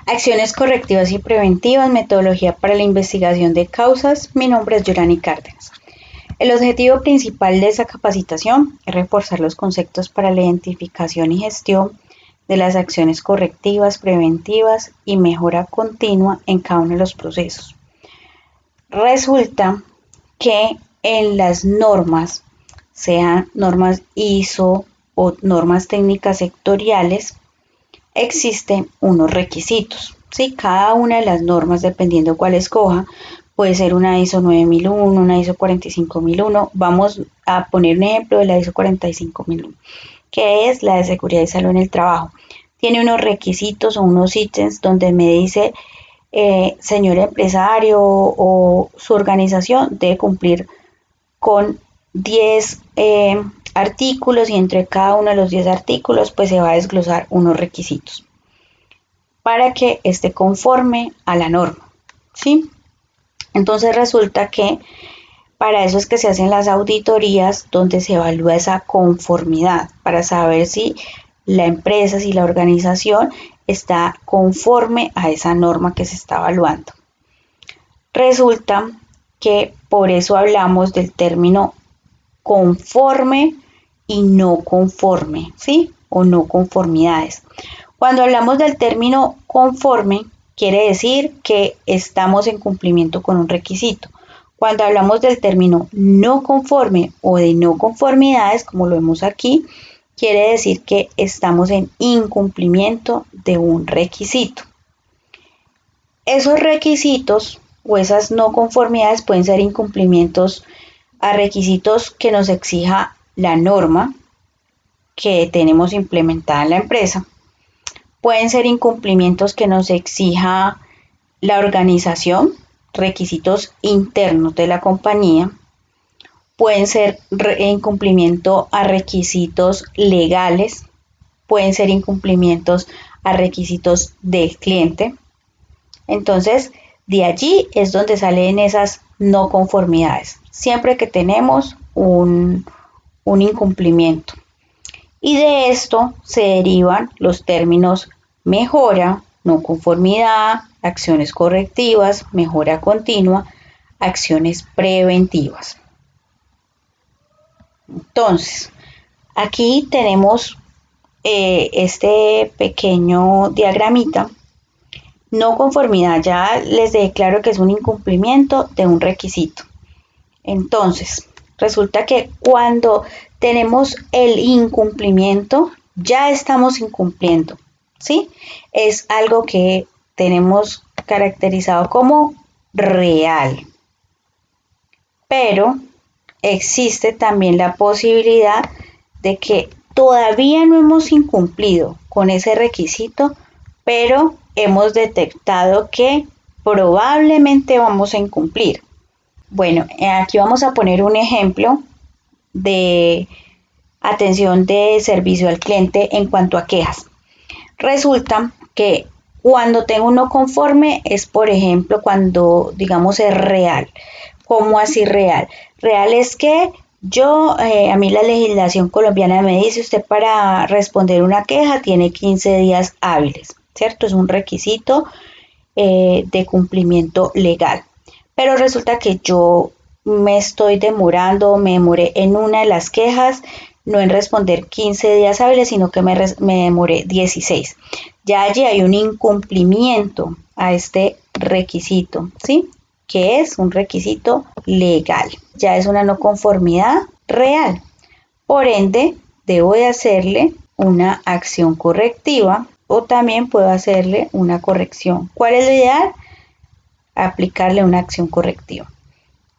Acciones correctivas y preventivas, metodología para la investigación de causas. Mi nombre es Yorani Cárdenas. El objetivo principal de esta capacitación es reforzar los conceptos para la identificación y gestión de las acciones correctivas, preventivas y mejora continua en cada uno de los procesos. Resulta que en las normas, sean normas ISO o normas técnicas sectoriales, existen unos requisitos. ¿Sí? Cada una de las normas, dependiendo cuál escoja, puede ser una ISO 9001, una ISO 45001. Vamos a poner un ejemplo de la ISO 45001, que es la de seguridad y salud en el trabajo. Tiene unos requisitos o unos ítems donde me dice, señor empresario o su organización debe cumplir con 10 artículos, y entre cada uno de los 10 artículos pues se va a desglosar unos requisitos para que esté conforme a la norma, ¿sí? Entonces resulta que para eso es que se hacen las auditorías, donde se evalúa esa conformidad para saber si la empresa, si la organización está conforme a esa norma que se está evaluando. Resulta que por eso hablamos del término conforme y no conforme, ¿sí? O no conformidades. Cuando hablamos del término conforme, quiere decir que estamos en cumplimiento con un requisito. Cuando hablamos del término no conforme o de no conformidades, como lo vemos aquí, quiere decir que estamos en incumplimiento de un requisito. Esos requisitos o esas no conformidades pueden ser incumplimientos a requisitos que nos exija la norma que tenemos implementada en la empresa. Pueden ser incumplimientos que nos exija la organización, requisitos internos de la compañía. Pueden ser incumplimiento a requisitos legales. Pueden ser incumplimientos a requisitos del cliente. Entonces, de allí es donde salen esas no conformidades, siempre que tenemos un incumplimiento. Y de esto se derivan los términos mejora, no conformidad, acciones correctivas, mejora continua, acciones preventivas. Entonces, aquí tenemos este pequeño diagramita. No conformidad, ya les declaro que es un incumplimiento de un requisito. Entonces, resulta que cuando tenemos el incumplimiento, ya estamos incumpliendo, ¿sí? Es algo que tenemos caracterizado como real. Pero existe también la posibilidad de que todavía no hemos incumplido con ese requisito, pero hemos detectado que probablemente vamos a incumplir. Bueno, aquí vamos a poner un ejemplo de atención de servicio al cliente en cuanto a quejas. Resulta que cuando tengo un no conforme es, por ejemplo, cuando, digamos, es real. ¿Cómo así real? Real es que a mí la legislación colombiana me dice, usted para responder una queja tiene 15 días hábiles, ¿cierto? Es un requisito de cumplimiento legal. Pero resulta que yo me estoy demorando, me demoré en una de las quejas, no en responder 15 días hábiles, sino que me demoré 16. Ya allí hay un incumplimiento a este requisito, ¿sí? Que es un requisito legal. Ya es una no conformidad real. Por ende, debo de hacerle una acción correctiva o también puedo hacerle una corrección. ¿Cuál es lo ideal? Aplicarle una acción correctiva.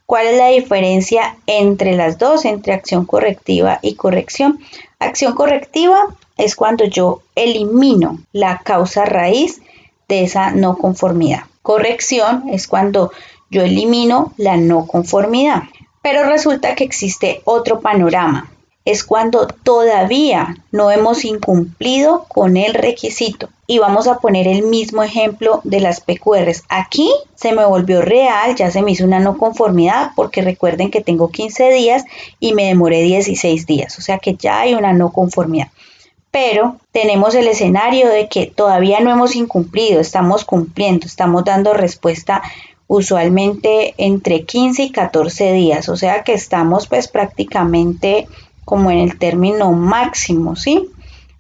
¿Cuál es la diferencia entre las dos, entre acción correctiva y corrección? Acción correctiva es cuando yo elimino la causa raíz de esa no conformidad. Corrección es cuando yo elimino la no conformidad. Pero resulta que existe otro panorama. Es cuando todavía no hemos incumplido con el requisito. Y vamos a poner el mismo ejemplo de las PQRs. Aquí se me volvió real, ya se me hizo una no conformidad, porque recuerden que tengo 15 días y me demoré 16 días. O sea que ya hay una no conformidad. pero tenemos el escenario de que todavía no hemos incumplido, estamos cumpliendo, estamos dando respuesta usualmente entre 15 y 14 días, o sea que estamos pues prácticamente como en el término máximo, ¿sí?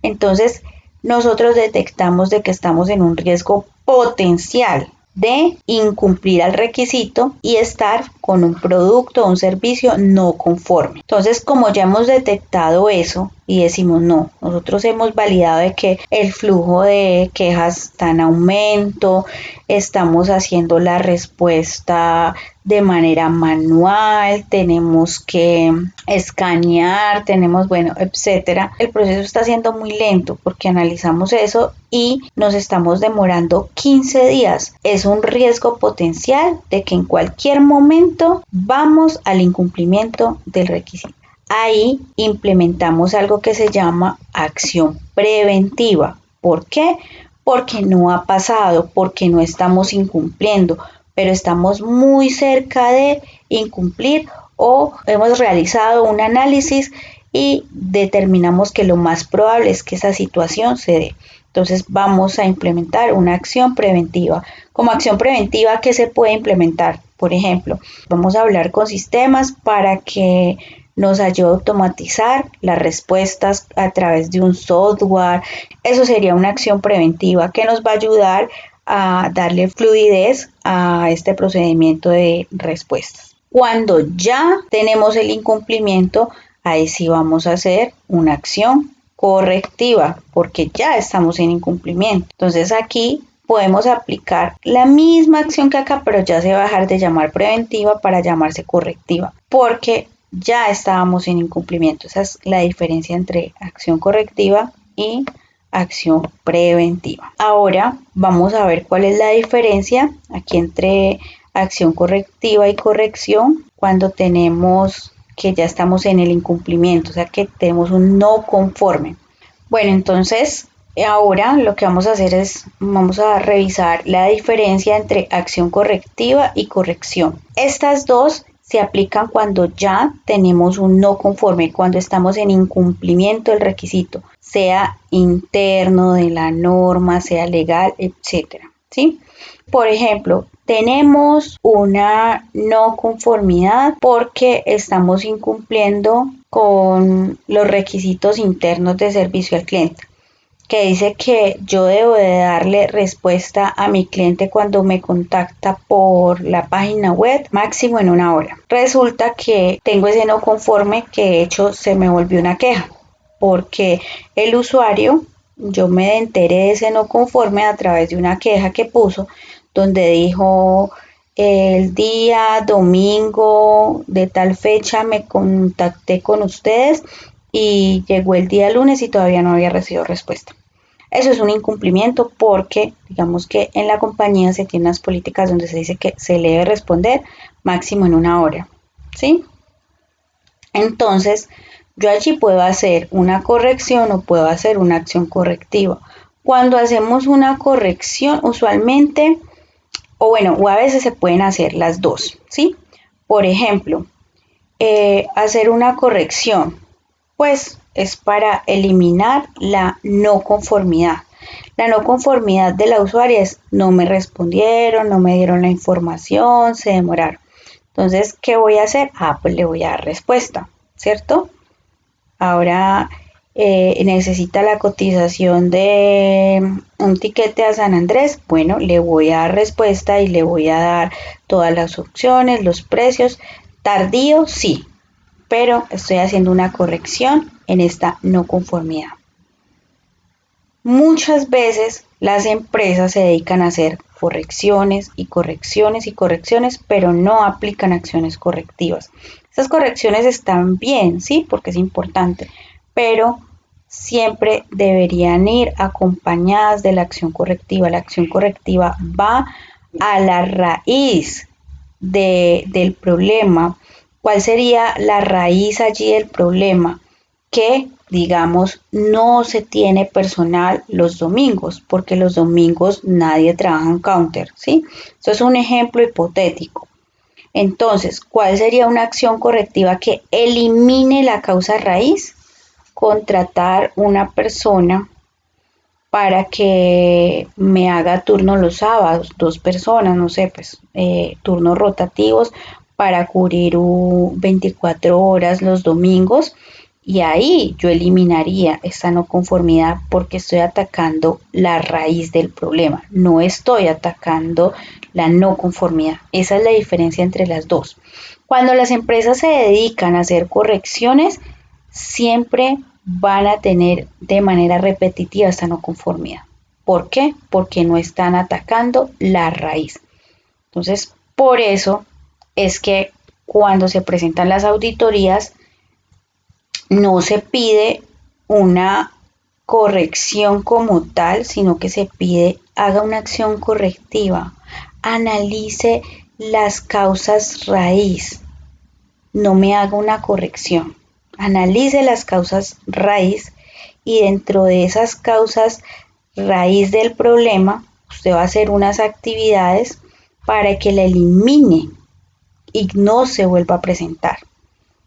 Entonces, nosotros detectamos de que estamos en un riesgo potencial de incumplir al requisito y estar con un producto o un servicio no conforme. Entonces, como ya hemos detectado eso y decimos no, nosotros hemos validado de que el flujo de quejas está en aumento, estamos haciendo la respuesta de manera manual, tenemos que escanear, tenemos, bueno, etcétera. El proceso está siendo muy lento porque analizamos eso y nos estamos demorando 15 días. Es un riesgo potencial de que en cualquier momento vamos al incumplimiento del requisito. Ahí implementamos algo que se llama acción preventiva. ¿Por qué? Porque no ha pasado, porque no estamos incumpliendo, pero estamos muy cerca de incumplir o hemos realizado un análisis y determinamos que lo más probable es que esa situación se dé. Entonces vamos a implementar una acción preventiva. Como acción preventiva, ¿qué se puede implementar? Por ejemplo, vamos a hablar con sistemas para que nos ayude a automatizar las respuestas a través de un software. Eso sería una acción preventiva que nos va a ayudar a darle fluidez a este procedimiento de respuestas. Cuando ya tenemos el incumplimiento, ahí sí vamos a hacer una acción correctiva, porque ya estamos en incumplimiento. Entonces aquí podemos aplicar la misma acción que acá, pero ya se va a dejar de llamar preventiva para llamarse correctiva, porque ya estábamos en incumplimiento. Esa es la diferencia entre acción correctiva y acción preventiva. Ahora vamos a ver cuál es la diferencia aquí entre acción correctiva y corrección cuando tenemos que ya estamos en el incumplimiento, o sea que tenemos un no conforme. Bueno, entonces ahora lo que vamos a hacer es, vamos a revisar la diferencia entre acción correctiva y corrección. Estas dos se aplican cuando ya tenemos un no conforme, cuando estamos en incumplimiento del requisito, sea interno de la norma, sea legal, etcétera, ¿sí? Por ejemplo, tenemos una no conformidad porque estamos incumpliendo con los requisitos internos de servicio al cliente, que dice que yo debo de darle respuesta a mi cliente cuando me contacta por la página web máximo en 1 hora. Resulta que tengo ese no conforme que de hecho se me volvió una queja porque el usuario, yo me enteré de ese no conforme a través de una queja que puso donde dijo el día domingo de tal fecha me contacté con ustedes y llegó el día lunes y todavía no había recibido respuesta. Eso es un incumplimiento porque digamos que en la compañía se tienen unas políticas donde se dice que se le debe responder máximo en 1 hora, ¿sí? Entonces, yo allí puedo hacer una corrección o puedo hacer una acción correctiva. Cuando hacemos una corrección, usualmente, o a veces se pueden hacer las dos, ¿sí? Por ejemplo, hacer una corrección, pues es para eliminar la no conformidad. La no conformidad de la usuaria es no me respondieron, no me dieron la información, se demoraron. Entonces, ¿qué voy a hacer? Pues le voy a dar respuesta, ¿cierto? Ahora necesita la cotización de un tiquete a San Andrés. Bueno, le voy a dar respuesta y le voy a dar todas las opciones, los precios. Tardío, sí, pero estoy haciendo una corrección en esta no conformidad. Muchas veces las empresas se dedican a hacer correcciones y correcciones y correcciones, pero no aplican acciones correctivas. Esas correcciones están bien, sí, porque es importante, pero siempre deberían ir acompañadas de la acción correctiva. La acción correctiva va a la raíz del problema. ¿Cuál sería la raíz allí del problema? Que, digamos, no se tiene personal los domingos, porque los domingos nadie trabaja en counter, ¿sí? Eso es un ejemplo hipotético. Entonces, ¿cuál sería una acción correctiva que elimine la causa raíz? contratar una persona para que me haga turno los sábados, 2 personas, no sé, pues turnos rotativos para cubrir 24 horas los domingos, y ahí yo eliminaría esta no conformidad porque estoy atacando la raíz del problema, no estoy atacando la no conformidad. Esa es la diferencia entre las dos. Cuando las empresas se dedican a hacer correcciones, siempre van a tener de manera repetitiva esta no conformidad. ¿Por qué? Porque no están atacando la raíz. Entonces, por eso es que cuando se presentan las auditorías, no se pide una corrección como tal, sino que se pide haga una acción correctiva, analice las causas raíz, no me haga una corrección. Analice las causas raíz y dentro de esas causas raíz del problema, usted va a hacer unas actividades para que la elimine y no se vuelva a presentar.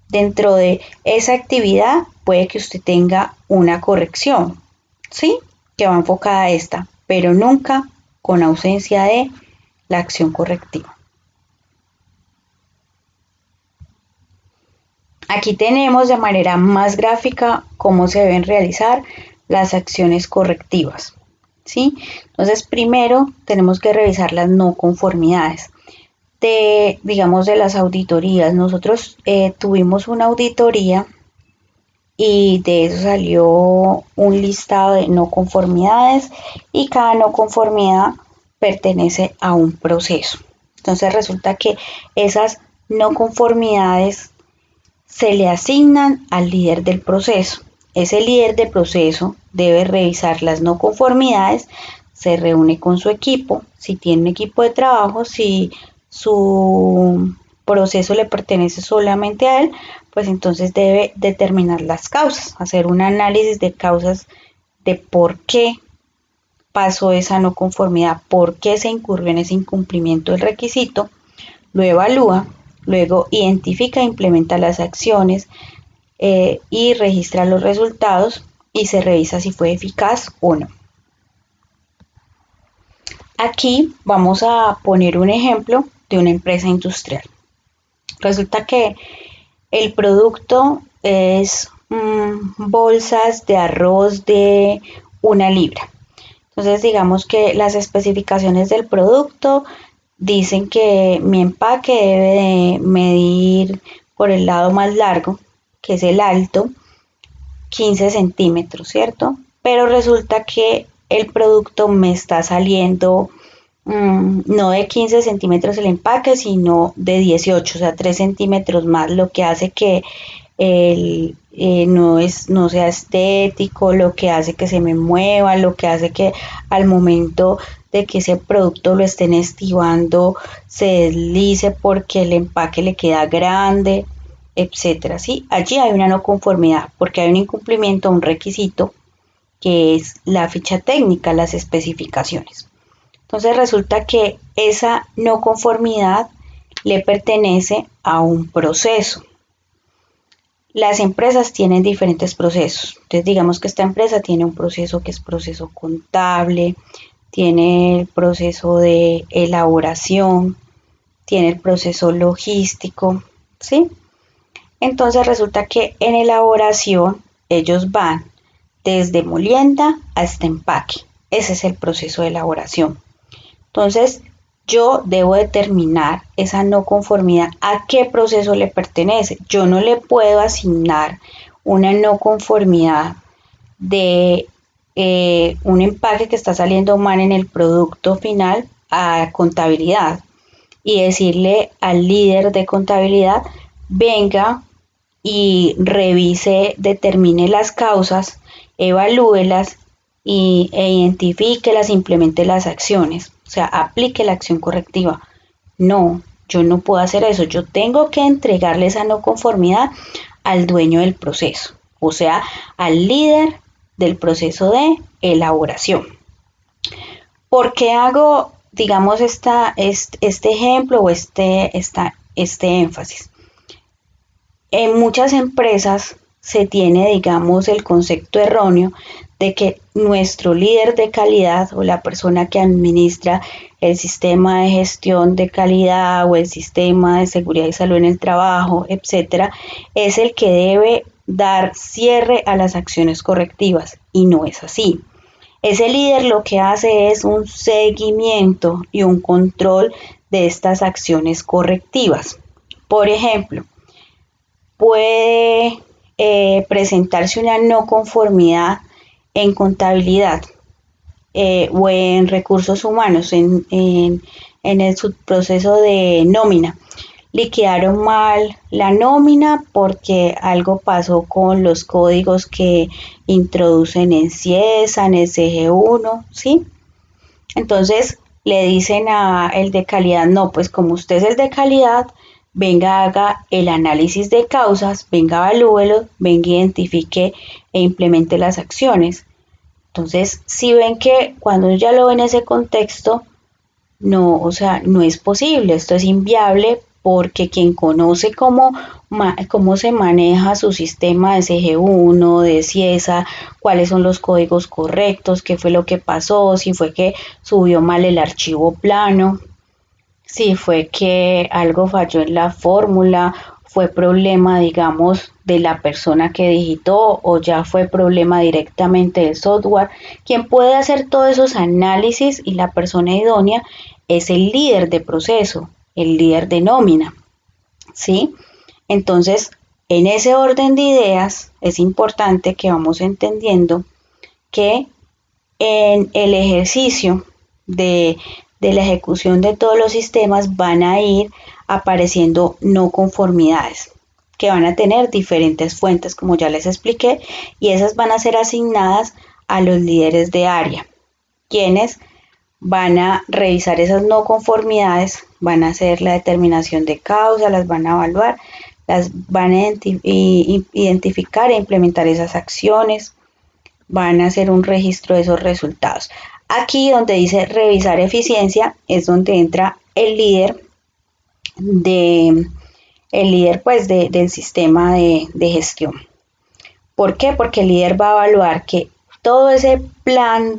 Dentro de esa actividad puede que usted tenga una corrección, ¿sí? Que va enfocada a esta, pero nunca con ausencia de la acción correctiva. Aquí tenemos de manera más gráfica cómo se deben realizar las acciones correctivas, ¿sí? Entonces, primero tenemos que revisar las no conformidades digamos, de las auditorías. Nosotros tuvimos una auditoría y de eso salió un listado de no conformidades y cada no conformidad pertenece a un proceso. Entonces resulta que esas no conformidades se le asignan al líder del proceso. Ese líder del proceso debe revisar las no conformidades, se reúne con su equipo, si tiene un equipo de trabajo, si su proceso le pertenece solamente a él, pues entonces debe determinar las causas, hacer un análisis de causas de por qué pasó esa no conformidad, por qué se incurrió en ese incumplimiento del requisito, lo evalúa, luego identifica e implementa las acciones y registra los resultados y se revisa si fue eficaz o no. Aquí vamos a poner un ejemplo de una empresa industrial. Resulta que el producto es bolsas de arroz de 1 libra. Entonces digamos que las especificaciones del producto dicen que mi empaque debe de medir por el lado más largo, que es el alto, 15 centímetros, ¿cierto? Pero resulta que el producto me está saliendo no de 15 centímetros el empaque, sino de 18, o sea, 3 centímetros más, lo que hace que no sea estético, lo que hace que se me mueva, lo que hace que al momento de que ese producto lo estén estibando se deslice porque el empaque le queda grande, etcétera, ¿sí? Allí hay una no conformidad porque hay un incumplimiento a un requisito que es la ficha técnica, las especificaciones. Entonces resulta que esa no conformidad le pertenece a un proceso. Las empresas tienen diferentes procesos. Entonces digamos que esta empresa tiene un proceso que es proceso contable, tiene el proceso de elaboración, tiene el proceso logístico, ¿sí? Entonces resulta que en elaboración ellos van desde molienda hasta empaque. Ese es el proceso de elaboración. Entonces, yo debo determinar esa no conformidad a qué proceso le pertenece. Yo no le puedo asignar una no conformidad de un empaque que está saliendo mal en el producto final a contabilidad y decirle al líder de contabilidad, venga y revise, determine las causas, evalúelas e identifíquelas, implemente las acciones, o sea, aplique la acción correctiva. No, yo no puedo hacer eso, yo tengo que entregarle esa no conformidad al dueño del proceso, o sea, al líder del proceso de elaboración. ¿Por qué hago, digamos, este ejemplo o este énfasis? En muchas empresas se tiene, digamos, el concepto erróneo de que nuestro líder de calidad o la persona que administra el sistema de gestión de calidad o el sistema de seguridad y salud en el trabajo, etcétera, es el que debe dar cierre a las acciones correctivas, y no es así. Ese líder lo que hace es un seguimiento y un control de estas acciones correctivas. Por ejemplo, puede presentarse una no conformidad en contabilidad o en recursos humanos, en el subproceso de nómina. Liquidaron mal la nómina porque algo pasó con los códigos que introducen en CIESA, en el CG1, ¿sí? Entonces le dicen a el de calidad, no, pues como usted es el de calidad, venga, haga el análisis de causas, venga, evalúelo, venga, identifique e implemente las acciones. Entonces, si ven que cuando ya lo ven en ese contexto, no, o sea, no es posible, esto es inviable porque quien conoce cómo se maneja su sistema de CG1, de CIESA, cuáles son los códigos correctos, qué fue lo que pasó, si fue que subió mal el archivo plano, si fue que algo falló en la fórmula, fue problema, digamos, de la persona que digitó o ya fue problema directamente del software. Quien puede hacer todos esos análisis y la persona idónea es el líder de proceso, el líder de nómina, ¿sí? Entonces, en ese orden de ideas, es importante que vamos entendiendo que en el ejercicio de la ejecución de todos los sistemas van a ir apareciendo no conformidades que van a tener diferentes fuentes, como ya les expliqué, y esas van a ser asignadas a los líderes de área, quienes van a revisar esas no conformidades, van a hacer la determinación de causa, las van a evaluar, las van a identificar e implementar esas acciones, van a hacer un registro de esos resultados. Aquí donde dice revisar eficiencia es donde entra el líder pues del sistema de gestión. ¿Por qué? Porque el líder va a evaluar que todo ese plan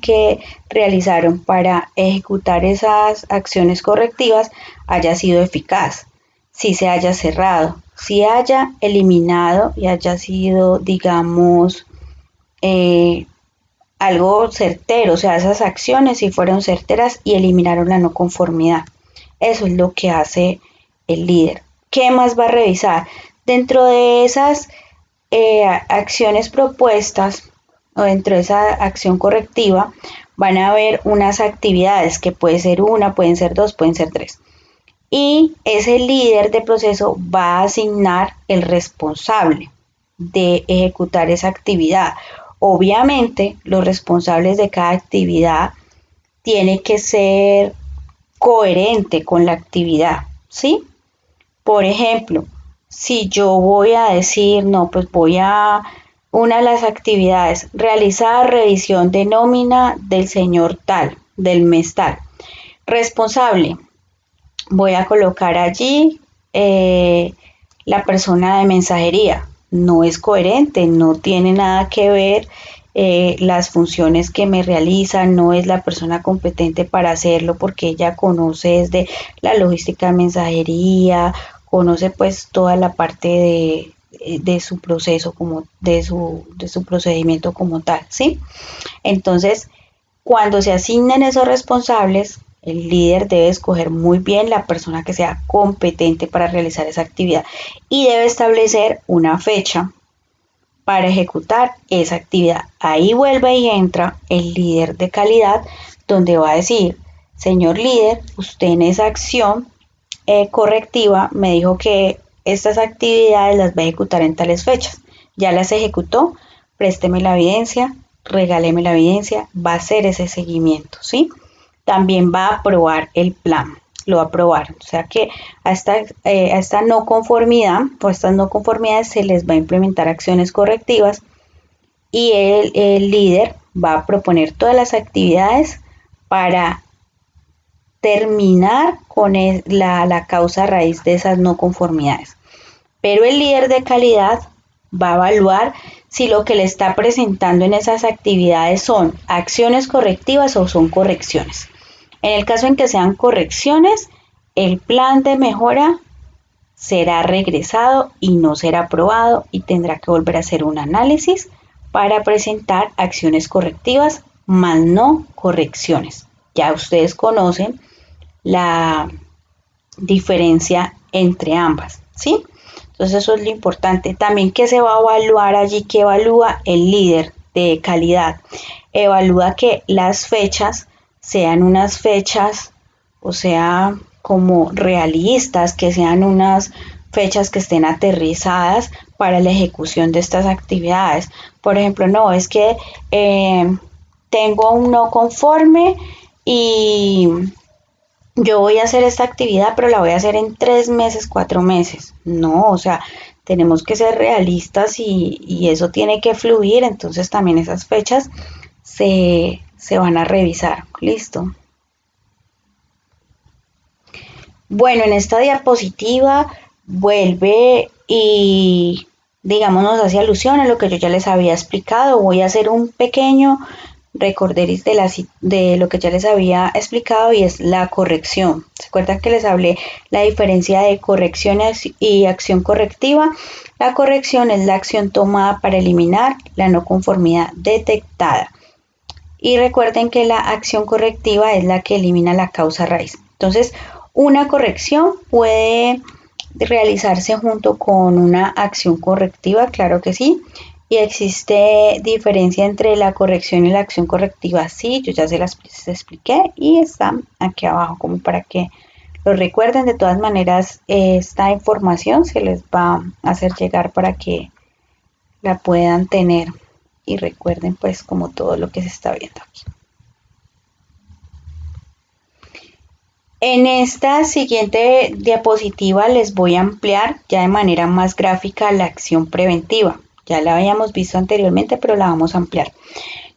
que realizaron para ejecutar esas acciones correctivas haya sido eficaz, si se haya cerrado, si haya eliminado y haya sido, digamos, algo certero, o sea, esas acciones sí fueron certeras y eliminaron la no conformidad. Eso es lo que hace el líder. ¿Qué más va a revisar? Dentro de esas acciones propuestas o dentro de esa acción correctiva van a haber unas actividades que puede ser una, pueden ser dos, pueden ser tres. Y ese líder de proceso va a asignar el responsable de ejecutar esa actividad. Obviamente, los responsables de cada actividad tienen que ser coherente con la actividad, ¿sí? Por ejemplo, si yo voy a decir, no, pues una de las actividades, realizar revisión de nómina del señor tal, del mes tal. Responsable, voy a colocar allí la persona de mensajería. No es coherente, no tiene nada que ver las funciones que me realizan, no es la persona competente para hacerlo porque ella conoce desde la logística de mensajería, conoce pues toda la parte de su proceso como de su procedimiento como tal, ¿sí? Entonces, cuando se asignan esos responsables, el líder debe escoger muy bien la persona que sea competente para realizar esa actividad y debe establecer una fecha para ejecutar esa actividad. Ahí vuelve y entra el líder de calidad, donde va a decir, señor líder, usted en esa acción correctiva me dijo que estas actividades las va a ejecutar en tales fechas. Ya las ejecutó, présteme la evidencia, regáleme la evidencia, va a hacer ese seguimiento, ¿sí? También va a aprobar el plan, lo va a aprobar. O sea que a esta no conformidad o estas no conformidades se les va a implementar acciones correctivas y el líder va a proponer todas las actividades para terminar con la causa raíz de esas no conformidades. pero el líder de calidad va a evaluar si lo que le está presentando en esas actividades son acciones correctivas o son correcciones. En el caso en que sean correcciones, el plan de mejora será regresado y no será aprobado y tendrá que volver a hacer un análisis para presentar acciones correctivas, más no correcciones. Ya ustedes conocen la diferencia entre ambas, ¿sí? Entonces eso es lo importante. También que se va a evaluar allí, que evalúa el líder de calidad. Evalúa que las fechas sean unas fechas, o sea, como realistas, que sean unas fechas que estén aterrizadas para la ejecución de estas actividades. Por ejemplo, no, es que tengo un no conforme y yo voy a hacer esta actividad, pero la voy a hacer en 3 meses, 4 meses. No, o sea, tenemos que ser realistas y eso tiene que fluir, entonces también esas fechas se van a revisar. Listo. Bueno, en esta diapositiva vuelve y digamos nos hace alusión a lo que yo ya les había explicado. Voy a hacer un pequeño recorderis de lo que ya les había explicado y es la corrección. ¿Se acuerdan que les hablé la diferencia de corrección y acción correctiva? La corrección es la acción tomada para eliminar la no conformidad detectada. Y recuerden que la acción correctiva es la que elimina la causa raíz. Entonces, una corrección puede realizarse junto con una acción correctiva, claro que sí. Y existe diferencia entre la corrección y la acción correctiva. Sí, yo ya se las expliqué y está aquí abajo como para que lo recuerden. De todas maneras, esta información se les va a hacer llegar para que la puedan tener y recuerden pues como todo lo que se está viendo aquí. En esta siguiente diapositiva les voy a ampliar ya de manera más gráfica la acción preventiva. Ya la habíamos visto anteriormente, pero la vamos a ampliar.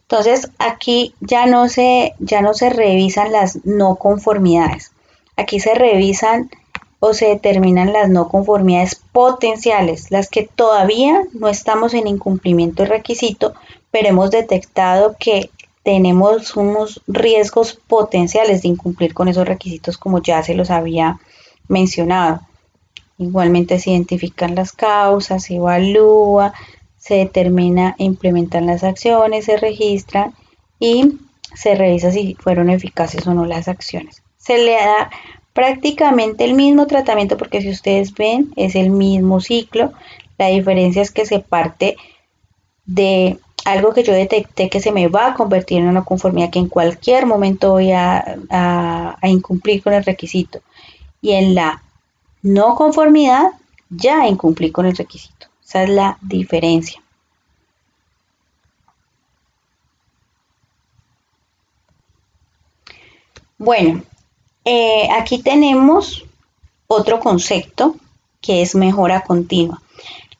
Entonces, aquí ya no se revisan las no conformidades. Aquí se revisan o se determinan las no conformidades potenciales, las que todavía no estamos en incumplimiento de requisito, pero hemos detectado que tenemos unos riesgos potenciales de incumplir con esos requisitos como ya se los había mencionado. Igualmente se identifican las causas, se evalúa, se determina e implementan las acciones, se registran y se revisa si fueron eficaces o no las acciones. Se le da prácticamente el mismo tratamiento porque si ustedes ven es el mismo ciclo. La diferencia es que se parte de algo que yo detecté que se me va a convertir en una conformidad que en cualquier momento voy a incumplir con el requisito. Y en la no conformidad ya incumplí con el requisito. Esa es la diferencia. Bueno, aquí tenemos otro concepto que es mejora continua.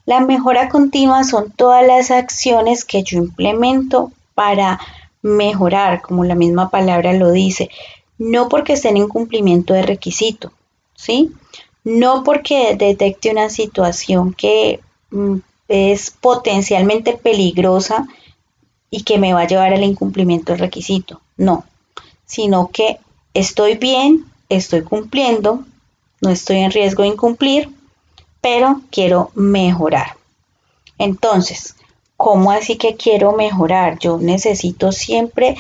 La mejora continua son todas las acciones que yo implemento para mejorar, como la misma palabra lo dice, no porque estén en cumplimiento de requisito, ¿sí? No porque detecte una situación que es potencialmente peligrosa y que me va a llevar al incumplimiento del requisito, no, sino que estoy bien, estoy cumpliendo, no estoy en riesgo de incumplir, pero quiero mejorar. Entonces, ¿cómo así que quiero mejorar? Yo necesito siempre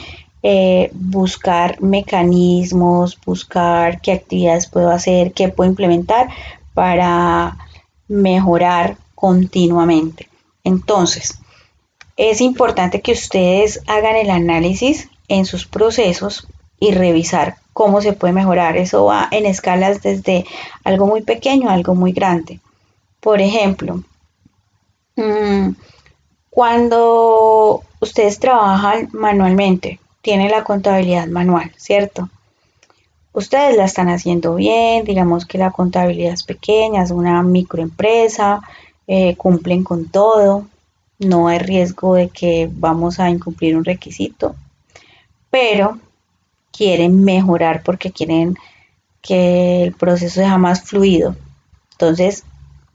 buscar mecanismos, buscar qué actividades puedo hacer, qué puedo implementar para mejorar continuamente. Entonces, es importante que ustedes hagan el análisis en sus procesos y revisar cómo se puede mejorar. Eso va en escalas desde algo muy pequeño a algo muy grande. Por ejemplo, cuando ustedes trabajan manualmente, tienen la contabilidad manual, ¿cierto? Ustedes la están haciendo bien, digamos que la contabilidad es pequeña, es una microempresa, cumplen con todo, no hay riesgo de que vamos a incumplir un requisito, pero quieren mejorar porque quieren que el proceso sea más fluido. Entonces,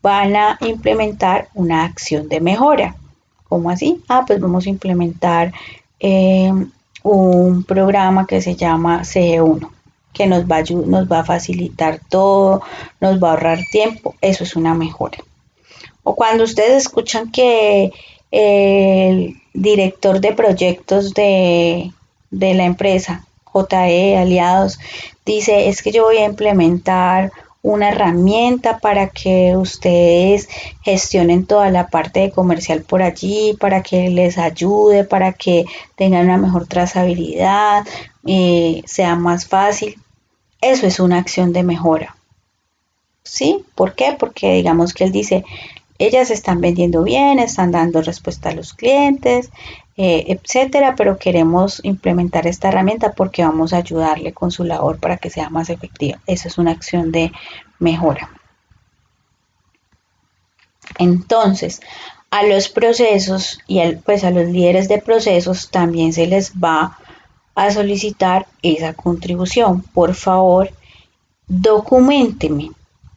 van a implementar una acción de mejora. ¿Cómo así? Pues vamos a implementar un programa que se llama CG1, que nos va a facilitar todo, nos va a ahorrar tiempo. Eso es una mejora. O cuando ustedes escuchan que el director de proyectos de la empresa, JE Aliados, dice, es que yo voy a implementar una herramienta para que ustedes gestionen toda la parte de comercial por allí, para que les ayude, para que tengan una mejor trazabilidad, sea más fácil. Eso es una acción de mejora. ¿Sí? ¿Por qué? Porque digamos que él dice, ellas están vendiendo bien, están dando respuesta a los clientes, etcétera, pero queremos implementar esta herramienta porque vamos a ayudarle con su labor para que sea más efectiva. Eso es una acción de mejora. Entonces, a los procesos y pues a los líderes de procesos también se les va a solicitar esa contribución. Por favor, documénteme,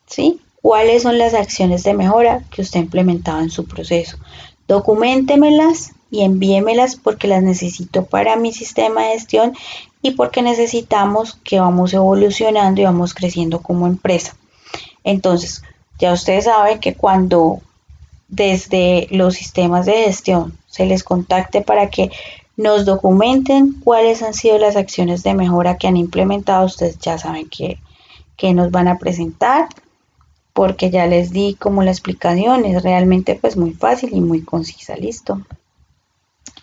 ¿sí? ¿Cuáles son las acciones de mejora que usted ha implementado en su proceso? Documéntemelas y envíemelas porque las necesito para mi sistema de gestión y porque necesitamos que vamos evolucionando y vamos creciendo como empresa. Entonces, ya ustedes saben que cuando desde los sistemas de gestión se les contacte para que nos documenten cuáles han sido las acciones de mejora que han implementado, ustedes ya saben que nos van a presentar, porque ya les di como la explicación, es realmente pues muy fácil y muy concisa, listo.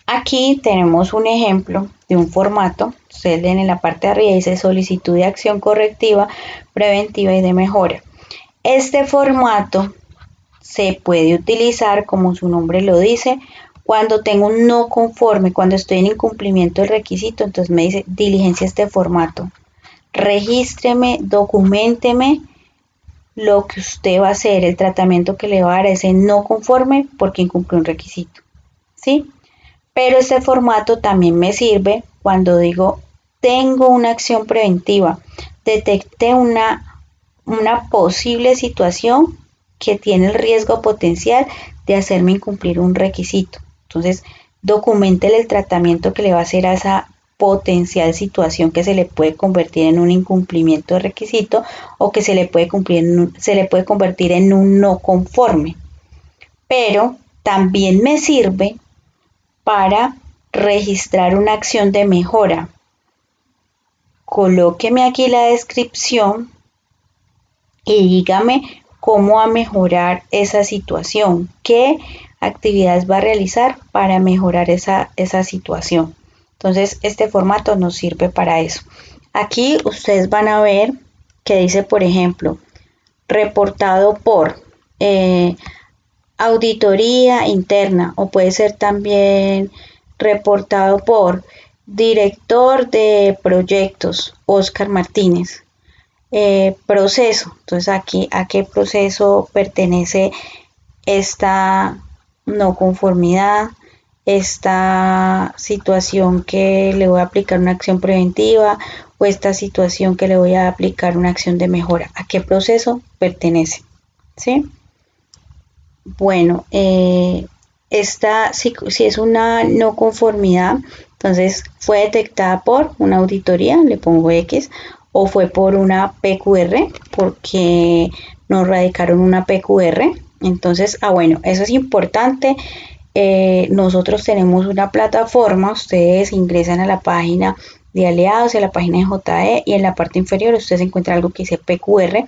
Aquí tenemos un ejemplo de un formato, ustedes leen en la parte de arriba, dice solicitud de acción correctiva, preventiva y de mejora. Este formato se puede utilizar, como su nombre lo dice, cuando tengo un no conforme, cuando estoy en incumplimiento del requisito, entonces me dice diligencia este formato. Regístreme, documénteme lo que usted va a hacer, el tratamiento que le va a dar a ese no conforme porque incumplió un requisito, ¿sí? Pero este formato también me sirve cuando digo, tengo una acción preventiva, detecté una posible situación que tiene el riesgo potencial de hacerme incumplir un requisito. Entonces, documente el tratamiento que le va a hacer a esa potencial situación que se le puede convertir en un incumplimiento de requisito o que se le puede convertir en un no conforme. Pero también me sirve para registrar una acción de mejora. Colóqueme aquí la descripción y dígame cómo va a mejorar esa situación, qué actividades va a realizar para mejorar esa situación. Entonces, este formato nos sirve para eso. Aquí ustedes van a ver que dice, por ejemplo, reportado por auditoría interna, o puede ser también reportado por director de proyectos, Oscar Martínez. Proceso, entonces aquí a qué proceso pertenece esta no conformidad, esta situación que le voy a aplicar una acción preventiva o esta situación que le voy a aplicar una acción de mejora, a qué proceso pertenece, ¿sí? Bueno, esta si es una no conformidad, entonces fue detectada por una auditoría, le pongo X, o fue por una PQR, porque nos radicaron una PQR. Entonces, bueno, eso es importante. Nosotros tenemos una plataforma, ustedes ingresan a la página de aliados, a la página de JE y en la parte inferior ustedes encuentran algo que dice PQR,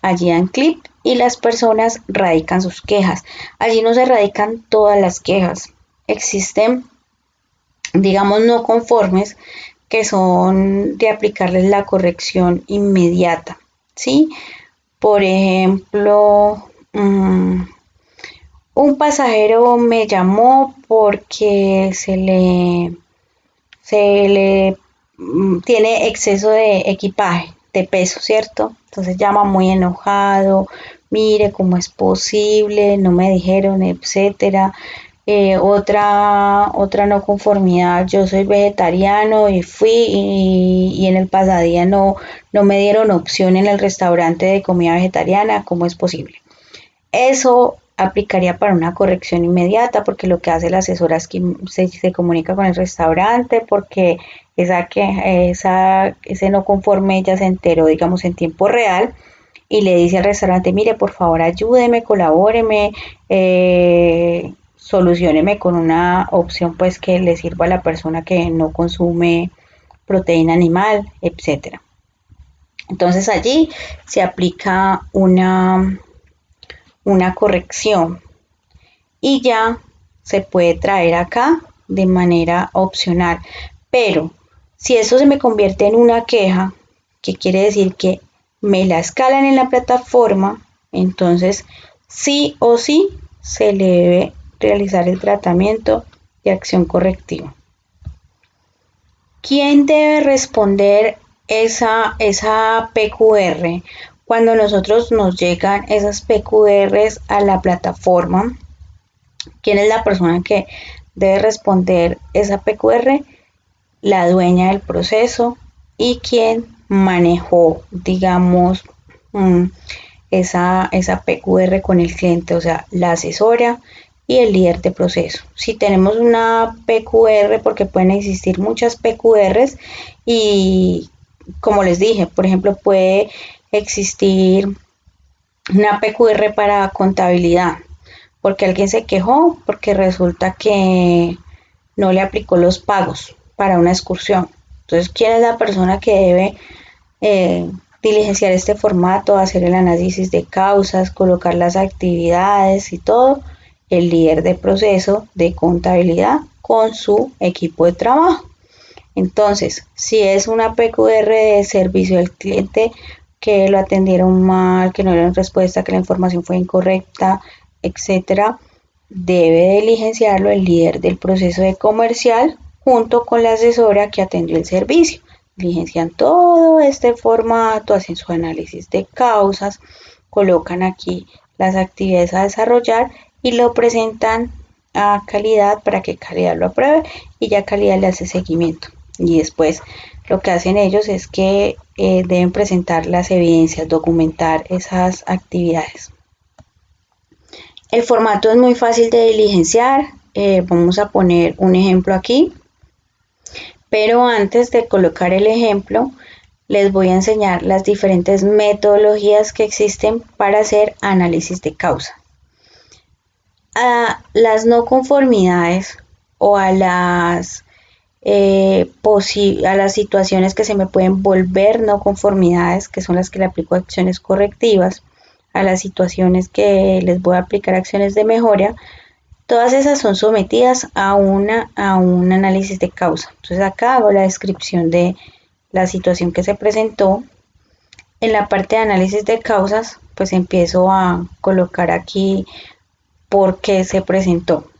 allí dan clic y las personas radican sus quejas. Allí no se radican todas las quejas, existen, digamos, no conformes que son de aplicarles la corrección inmediata, ¿sí? Por ejemplo, un pasajero me llamó porque se le tiene exceso de equipaje, de peso, ¿cierto? Entonces llama muy enojado, mire cómo es posible, no me dijeron, etcétera. Otra no conformidad, yo soy vegetariano y fui y en el pasadía no me dieron opción en el restaurante de comida vegetariana, ¿cómo es posible? Eso aplicaría para una corrección inmediata, porque lo que hace la asesora es que se comunica con el restaurante, porque ese no conforme ya se enteró, digamos, en tiempo real, y le dice al restaurante, mire, por favor, ayúdeme, colabóreme, solucioneme con una opción pues que le sirva a la persona que no consume proteína animal, etcétera. Entonces allí se aplica una corrección y ya se puede traer acá de manera opcional. Pero si eso se me convierte en una queja, que quiere decir que me la escalan en la plataforma, entonces sí o sí se le debe realizar el tratamiento de acción correctiva. ¿Quién debe responder esa PQR? Cuando nosotros nos llegan esas PQRs a la plataforma, ¿quién es la persona que debe responder esa PQR? La dueña del proceso y quien manejó, digamos, esa PQR con el cliente, o sea, la asesora y el líder de proceso. Si tenemos una PQR, porque pueden existir muchas PQRs y como les dije, por ejemplo, puede existir una PQR para contabilidad, porque alguien se quejó porque resulta que no le aplicó los pagos para una excursión. Entonces, ¿quién es la persona que debe diligenciar este formato, hacer el análisis de causas, colocar las actividades y todo? El líder de proceso de contabilidad con su equipo de trabajo. Entonces, si es una PQR de servicio al cliente, que lo atendieron mal, que no le dieron respuesta, que la información fue incorrecta, etcétera, debe diligenciarlo el líder del proceso de comercial junto con la asesora que atendió el servicio. Diligencian todo este formato, hacen su análisis de causas, colocan aquí las actividades a desarrollar y lo presentan a calidad para que calidad lo apruebe y ya calidad le hace seguimiento. Y después lo que hacen ellos es que deben presentar las evidencias, documentar esas actividades. El formato es muy fácil de diligenciar. Vamos a poner un ejemplo aquí. Pero antes de colocar el ejemplo, les voy a enseñar las diferentes metodologías que existen para hacer análisis de causa. A las no conformidades o a las situaciones que se me pueden volver no conformidades, que son las que le aplico acciones correctivas, a las situaciones que les voy a aplicar acciones de mejora, todas esas son sometidas a un análisis de causa. Entonces acá hago la descripción de la situación que se presentó. En la parte de análisis de causas, pues empiezo a colocar aquí por qué se presentó.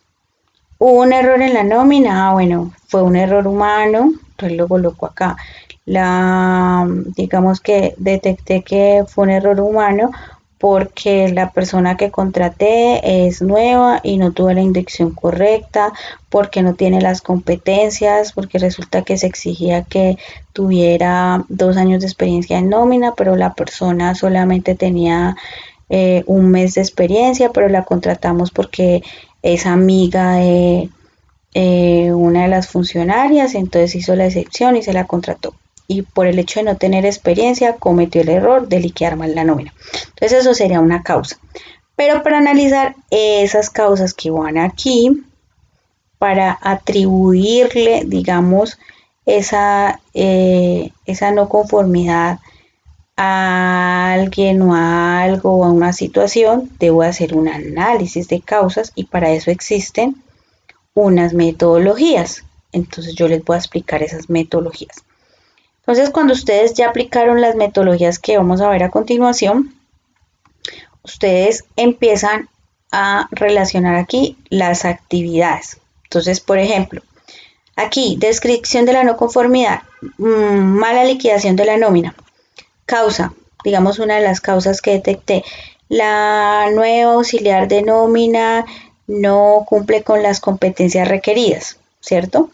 ¿Hubo un error en la nómina? Bueno, fue un error humano, entonces lo coloco acá. Digamos que detecté que fue un error humano porque la persona que contraté es nueva y no tuvo la inducción correcta, porque no tiene las competencias, porque resulta que se exigía que tuviera 2 años de experiencia en nómina, pero la persona solamente tenía 1 mes de experiencia, pero la contratamos porque es amiga de una de las funcionarias, entonces hizo la excepción y se la contrató. Y por el hecho de no tener experiencia cometió el error de liquidar mal la nómina. Entonces eso sería una causa. Pero para analizar esas causas que van aquí, para atribuirle, digamos, esa no conformidad a alguien o a algo o a una situación, debo hacer un análisis de causas y para eso existen unas metodologías. Entonces yo les voy a explicar esas metodologías. Entonces cuando ustedes ya aplicaron las metodologías que vamos a ver a continuación, ustedes empiezan a relacionar aquí las actividades. Entonces, por ejemplo, aquí, descripción de la no conformidad, mala liquidación de la nómina. Causa, digamos una de las causas que detecté, la nueva auxiliar de nómina no cumple con las competencias requeridas, ¿cierto?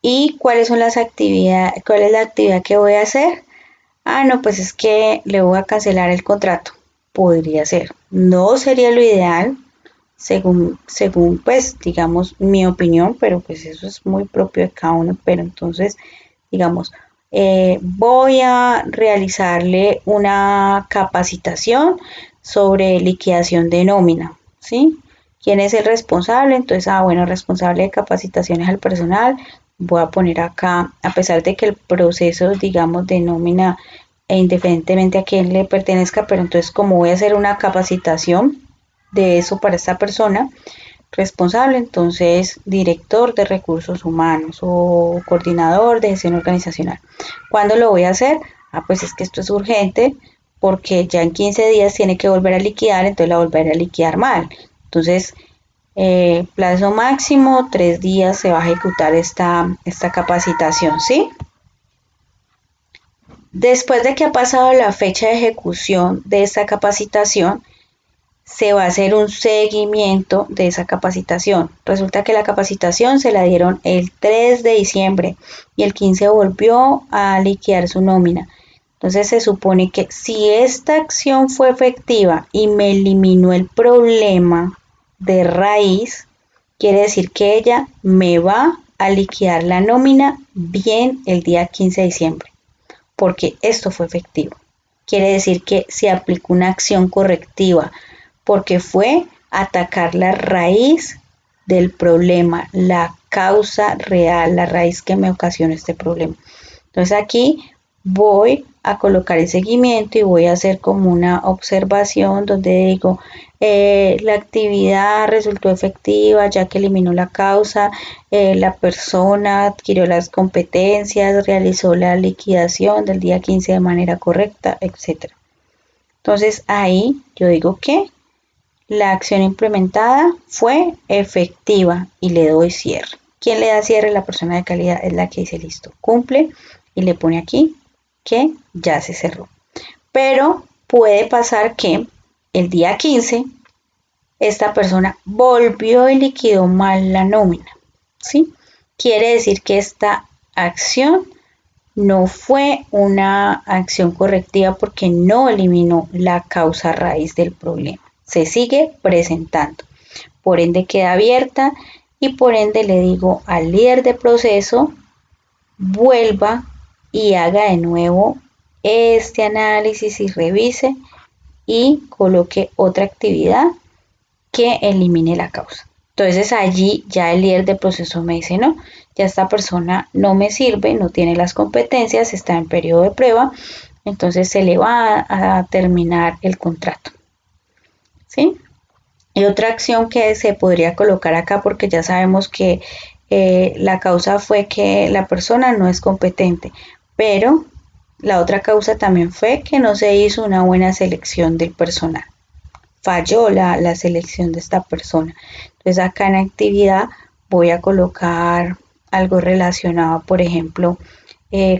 ¿Y cuáles son las actividades? ¿Cuál es la actividad que voy a hacer? Ah, no, pues es que le voy a cancelar el contrato. Podría ser. No sería lo ideal, según pues digamos mi opinión, pero pues eso es muy propio de cada uno, pero entonces digamos, voy a realizarle una capacitación sobre liquidación de nómina, ¿sí? ¿Quién es el responsable? Entonces, bueno, responsable de capacitaciones al personal, voy a poner acá, a pesar de que el proceso, digamos, de nómina, indiferentemente a quién le pertenezca, pero entonces como voy a hacer una capacitación de eso para esta persona, responsable, entonces director de recursos humanos o coordinador de gestión organizacional. ¿Cuándo lo voy a hacer? Pues es que esto es urgente porque ya en 15 días tiene que volver a liquidar, entonces la volveré a liquidar mal. Entonces, plazo máximo, 3 días se va a ejecutar esta capacitación, ¿sí? Después de que ha pasado la fecha de ejecución de esta capacitación, se va a hacer un seguimiento de esa capacitación. Resulta que la capacitación se la dieron el 3 de diciembre y el 15 volvió a liquidar su nómina. Entonces se supone que si esta acción fue efectiva y me eliminó el problema de raíz, quiere decir que ella me va a liquidar la nómina bien el día 15 de diciembre, porque esto fue efectivo. Quiere decir que se aplicó una acción correctiva, porque fue atacar la raíz del problema, la causa real, la raíz que me ocasiona este problema. Entonces aquí voy a colocar el seguimiento y voy a hacer como una observación donde digo, la actividad resultó efectiva ya que eliminó la causa, la persona adquirió las competencias, realizó la liquidación del día 15 de manera correcta, etc. Entonces ahí yo digo que la acción implementada fue efectiva y le doy cierre. ¿Quién le da cierre? La persona de calidad es la que dice listo, cumple y le pone aquí que ya se cerró. Pero puede pasar que el día 15 esta persona volvió y liquidó mal la nómina, ¿sí? Quiere decir que esta acción no fue una acción correctiva porque no eliminó la causa raíz del problema. Se sigue presentando. Por ende queda abierta y por ende le digo al líder de proceso vuelva y haga de nuevo este análisis y revise y coloque otra actividad que elimine la causa. Entonces allí ya el líder de proceso me dice, no, ya esta persona no me sirve, no tiene las competencias, está en periodo de prueba, entonces se le va a terminar el contrato. ¿Sí? Y otra acción que se podría colocar acá, porque ya sabemos que la causa fue que la persona no es competente, pero la otra causa también fue que no se hizo una buena selección del personal. Falló la selección de esta persona. Entonces acá en actividad voy a colocar algo relacionado, por ejemplo,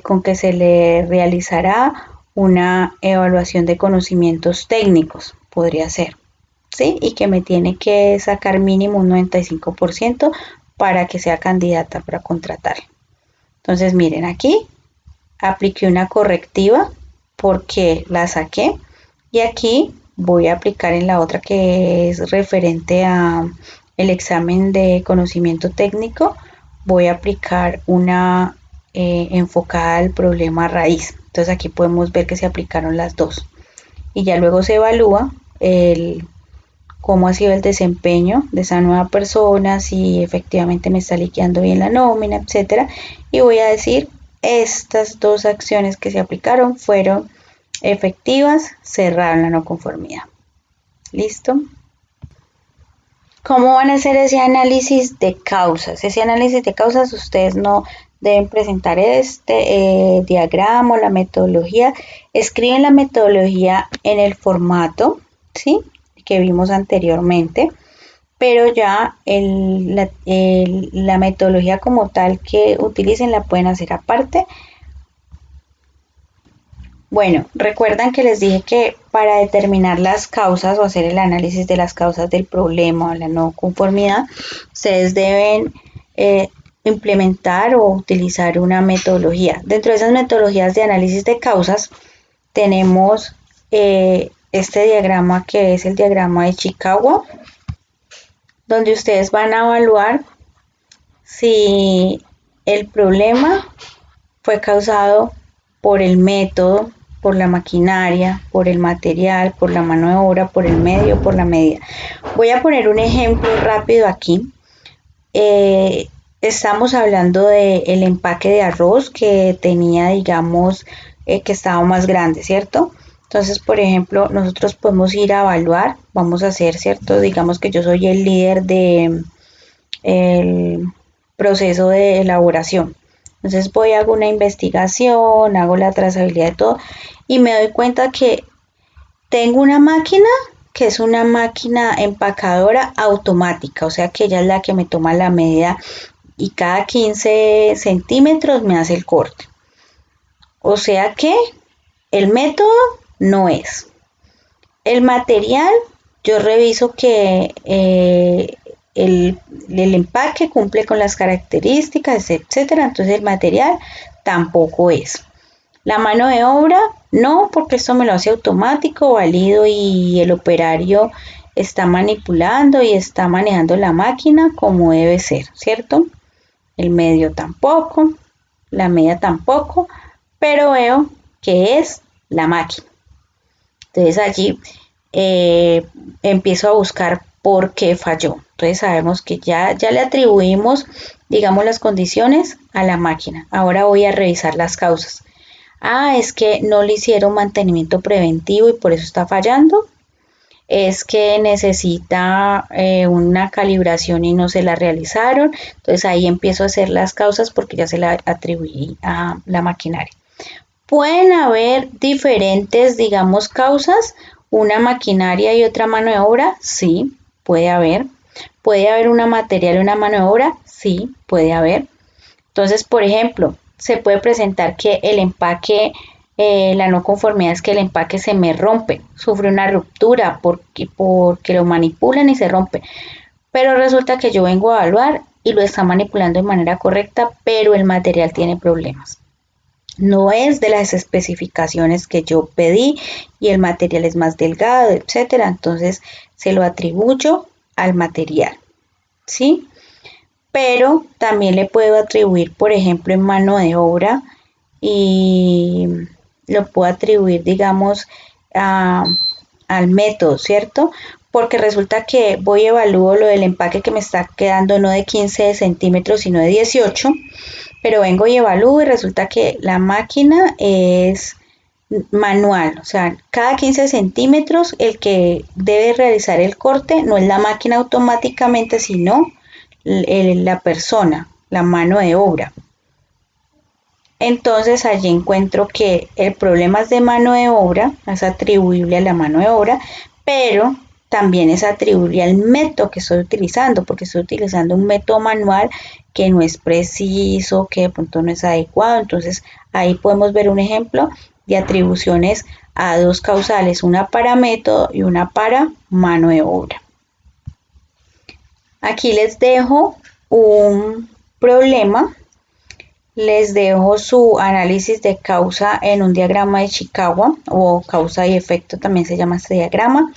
con que se le realizará una evaluación de conocimientos técnicos, podría ser, ¿sí? Y que me tiene que sacar mínimo un 95% para que sea candidata para contratar. Entonces miren aquí, apliqué una correctiva porque la saqué y aquí voy a aplicar en la otra que es referente a el examen de conocimiento técnico, voy a aplicar una enfocada al problema raíz. Entonces aquí podemos ver que se aplicaron las dos y ya luego se evalúa cómo ha sido el desempeño de esa nueva persona, si efectivamente me está liquidando bien la nómina, etcétera. Y voy a decir, estas dos acciones que se aplicaron fueron efectivas, cerraron la no conformidad. ¿Listo? ¿Cómo van a hacer ese análisis de causas? Ese análisis de causas ustedes no deben presentar este diagrama o la metodología. Escriben la metodología en el formato, ¿sí?, que vimos anteriormente, pero ya la metodología como tal que utilicen la pueden hacer aparte. Bueno, recuerdan que les dije que para determinar las causas o hacer el análisis de las causas del problema o la no conformidad, ustedes deben implementar o utilizar una metodología. Dentro de esas metodologías de análisis de causas tenemos este diagrama que es el diagrama de Chicagua, donde ustedes van a evaluar si el problema fue causado por el método, por la maquinaria, por el material, por la mano de obra, por el medio, por la medida. Voy a poner un ejemplo rápido aquí. Estamos hablando del empaque de arroz que tenía, digamos, que estaba más grande, ¿cierto? Entonces, por ejemplo, nosotros podemos ir a evaluar, vamos a hacer, ¿cierto? Digamos que yo soy el líder de el proceso de elaboración. Entonces voy, hago una investigación, hago la trazabilidad de todo y me doy cuenta que tengo una máquina que es una máquina empacadora automática, o sea que ella es la que me toma la medida y cada 15 centímetros me hace el corte. O sea que el método no es. El material, yo reviso que el empaque cumple con las características, etcétera. Entonces el material tampoco es. La mano de obra, no, porque esto me lo hace automático, válido y el operario está manipulando y está manejando la máquina como debe ser, ¿cierto? El medio tampoco, la media tampoco, pero veo que es la máquina. Entonces allí empiezo a buscar por qué falló. Entonces sabemos que ya le atribuimos, digamos, las condiciones a la máquina. Ahora voy a revisar las causas. Es que no le hicieron mantenimiento preventivo y por eso está fallando. Es que necesita una calibración y no se la realizaron. Entonces ahí empiezo a hacer las causas porque ya se la atribuí a la maquinaria. Pueden haber diferentes, digamos, causas, una maquinaria y otra mano de obra, sí, puede haber. Puede haber una material y una mano de obra, sí, puede haber. Entonces, por ejemplo, se puede presentar que el empaque, la no conformidad es que el empaque se me rompe, sufre una ruptura porque lo manipulan y se rompe. Pero resulta que yo vengo a evaluar y lo está manipulando de manera correcta, pero el material tiene problemas. No es de las especificaciones que yo pedí y el material es más delgado, etcétera. Entonces se lo atribuyo al material, ¿sí? Pero también le puedo atribuir, por ejemplo, en mano de obra y lo puedo atribuir, digamos, al método, ¿cierto? Porque resulta que voy y evalúo lo del empaque que me está quedando no de 15 centímetros, sino de 18, pero vengo y evalúo y resulta que la máquina es manual, o sea, cada 15 centímetros el que debe realizar el corte no es la máquina automáticamente, sino la persona, la mano de obra. Entonces allí encuentro que el problema es de mano de obra, es atribuible a la mano de obra, pero también es atribuible al método que estoy utilizando, porque estoy utilizando un método manual que no es preciso, que de pronto no es adecuado. Entonces ahí podemos ver un ejemplo de atribuciones a dos causales, una para método y una para mano de obra. Aquí les dejo un problema, les dejo su análisis de causa en un diagrama de Chicagua o causa y efecto también se llama este diagrama.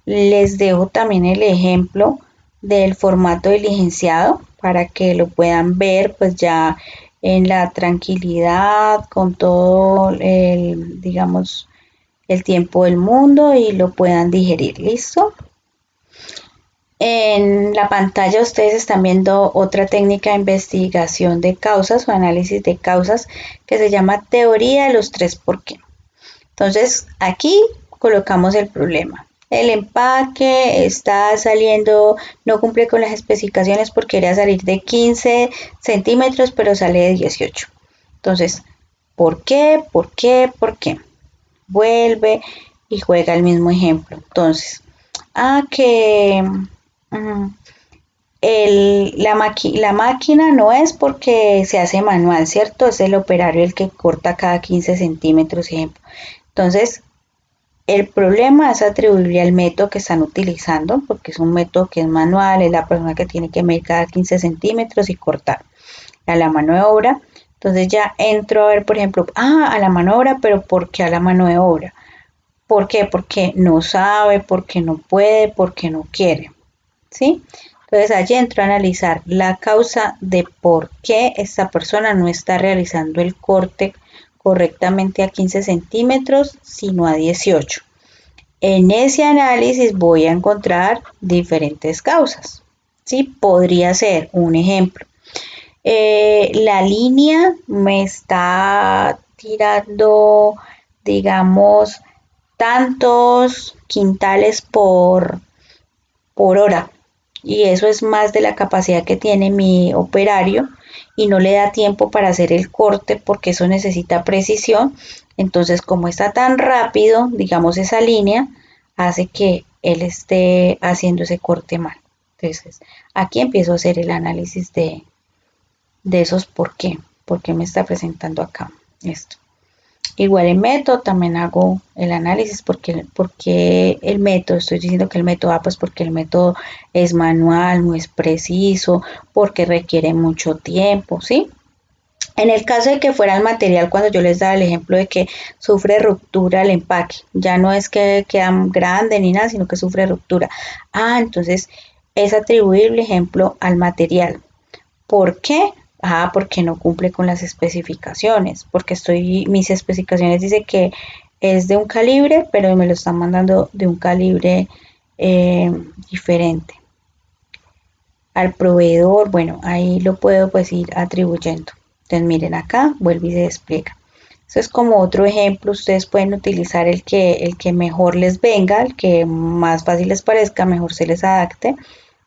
Les dejo también el ejemplo del formato diligenciado para que lo puedan ver pues ya en la tranquilidad, con todo el, digamos, el tiempo del mundo y lo puedan digerir. ¿Listo? En la pantalla ustedes están viendo otra técnica de investigación de causas o análisis de causas que se llama teoría de los tres por qué. Entonces aquí colocamos el problema. El empaque está saliendo, no cumple con las especificaciones porque quería salir de 15 centímetros pero sale de 18. Entonces, ¿por qué? ¿Por qué? ¿Por qué? Vuelve y juega el mismo ejemplo. Entonces, que la máquina no es porque se hace manual, ¿cierto? Es el operario el que corta cada 15 centímetros, ejemplo. Entonces, el problema es atribuible al método que están utilizando, porque es un método que es manual, es la persona que tiene que medir cada 15 centímetros y cortar. A la mano de obra, entonces ya entro a ver, por ejemplo, a la mano de obra, pero ¿por qué a la mano de obra? ¿Por qué? Porque no sabe, porque no puede, porque no quiere, ¿sí? Entonces allí entro a analizar la causa de por qué esta persona no está realizando el corte correctamente a 15 centímetros, sino a 18. En ese análisis voy a encontrar diferentes causas, ¿sí? Podría ser un ejemplo. La línea me está tirando, digamos, tantos quintales por hora, y eso es más de la capacidad que tiene mi operario y no le da tiempo para hacer el corte porque eso necesita precisión. Entonces, como está tan rápido, digamos, esa línea hace que él esté haciendo ese corte mal. Entonces, aquí empiezo a hacer el análisis de esos por qué me está presentando acá esto. Igual en método también hago el análisis porque el método, estoy diciendo que el método pues porque el método es manual, no es preciso, porque requiere mucho tiempo, ¿sí? En el caso de que fuera el material, cuando yo les daba el ejemplo de que sufre ruptura el empaque, ya no es que queda grande ni nada, sino que sufre ruptura. Entonces es atribuible, ejemplo, al material. ¿Por qué? Porque no cumple con las especificaciones, porque mis especificaciones dice que es de un calibre, pero me lo están mandando de un calibre diferente. Al proveedor, bueno, ahí lo puedo pues ir atribuyendo. Entonces miren acá, vuelve y se despliega. Eso es como otro ejemplo, ustedes pueden utilizar el que mejor les venga, el que más fácil les parezca, mejor se les adapte.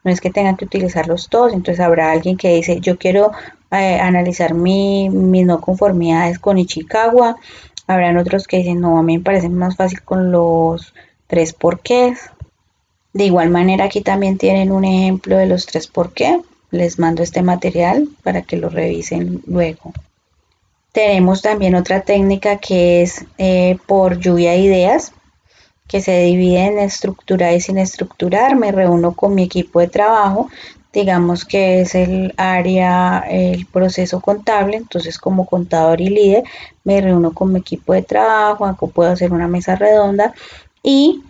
No es que tengan que utilizarlos todos, entonces habrá alguien que dice, yo quiero analizar mis no conformidades con Ichikawa. Habrán otros que dicen, no, a mí me parece más fácil con los 3 porqués. De igual manera, aquí también tienen un ejemplo de los 3 porqué. Les mando este material para que lo revisen luego. Tenemos también otra técnica que es por lluvia de ideas, que se divide en estructurar y sin estructurar. Me reúno con mi equipo de trabajo, digamos que es el área, el proceso contable, entonces como contador y líder me reúno con mi equipo de trabajo, acá puedo hacer una mesa redonda y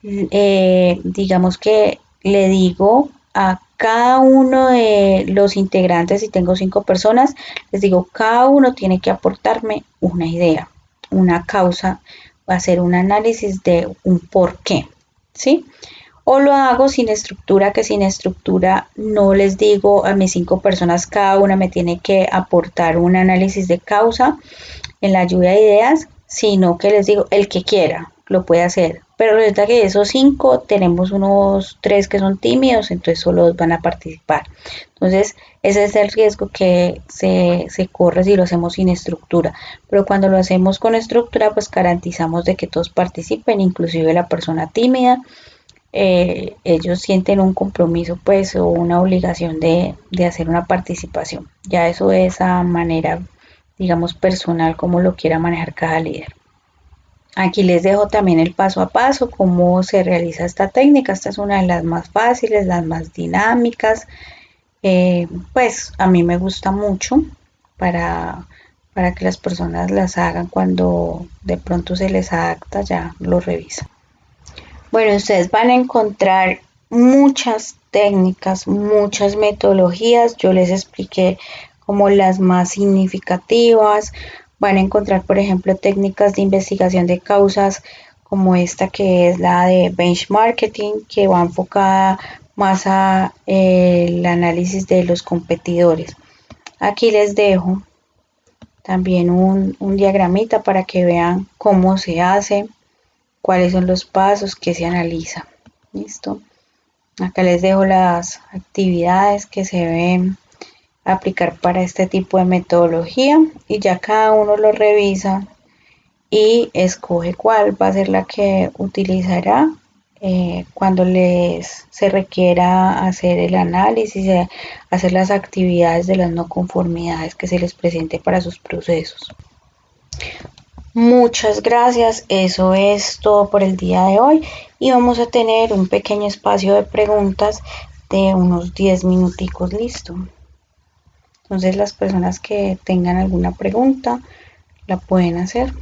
digamos que le digo a cada uno de los integrantes, si tengo 5 personas, les digo, cada uno tiene que aportarme una idea, una causa, hacer un análisis de un por qué, ¿sí? O lo hago sin estructura, que sin estructura no les digo a mis 5 personas, cada una me tiene que aportar un análisis de causa en la lluvia de ideas, sino que les digo, el que quiera lo puede hacer. Pero resulta que de esos 5 tenemos unos 3 que son tímidos, entonces solo 2 van a participar. Entonces, ese es el riesgo que se corre si lo hacemos sin estructura. Pero cuando lo hacemos con estructura, pues garantizamos de que todos participen, inclusive la persona tímida. Ellos sienten un compromiso pues o una obligación de hacer una participación. Ya eso es a manera, digamos, personal, como lo quiera manejar cada líder. Aquí les dejo también el paso a paso, cómo se realiza esta técnica. Esta es una de las más fáciles, las más dinámicas. Pues a mí me gusta mucho para que las personas las hagan cuando de pronto se les adapta, ya lo revisan. Bueno, ustedes van a encontrar muchas técnicas, muchas metodologías. Yo les expliqué como las más significativas. Van a encontrar, por ejemplo, técnicas de investigación de causas como esta que es la de benchmarking, que va enfocada más a el análisis de los competidores. Aquí les dejo también un diagramita para que vean cómo se hace, cuáles son los pasos que se analiza. Listo. Acá les dejo las actividades que se deben aplicar para este tipo de metodología y ya cada uno lo revisa y escoge cuál va a ser la que utilizará cuando se requiera hacer el análisis, hacer las actividades de las no conformidades que se les presente para sus procesos. Muchas gracias, eso es todo por el día de hoy y vamos a tener un pequeño espacio de preguntas de unos 10 minuticos, listo. Entonces las personas que tengan alguna pregunta la pueden hacer.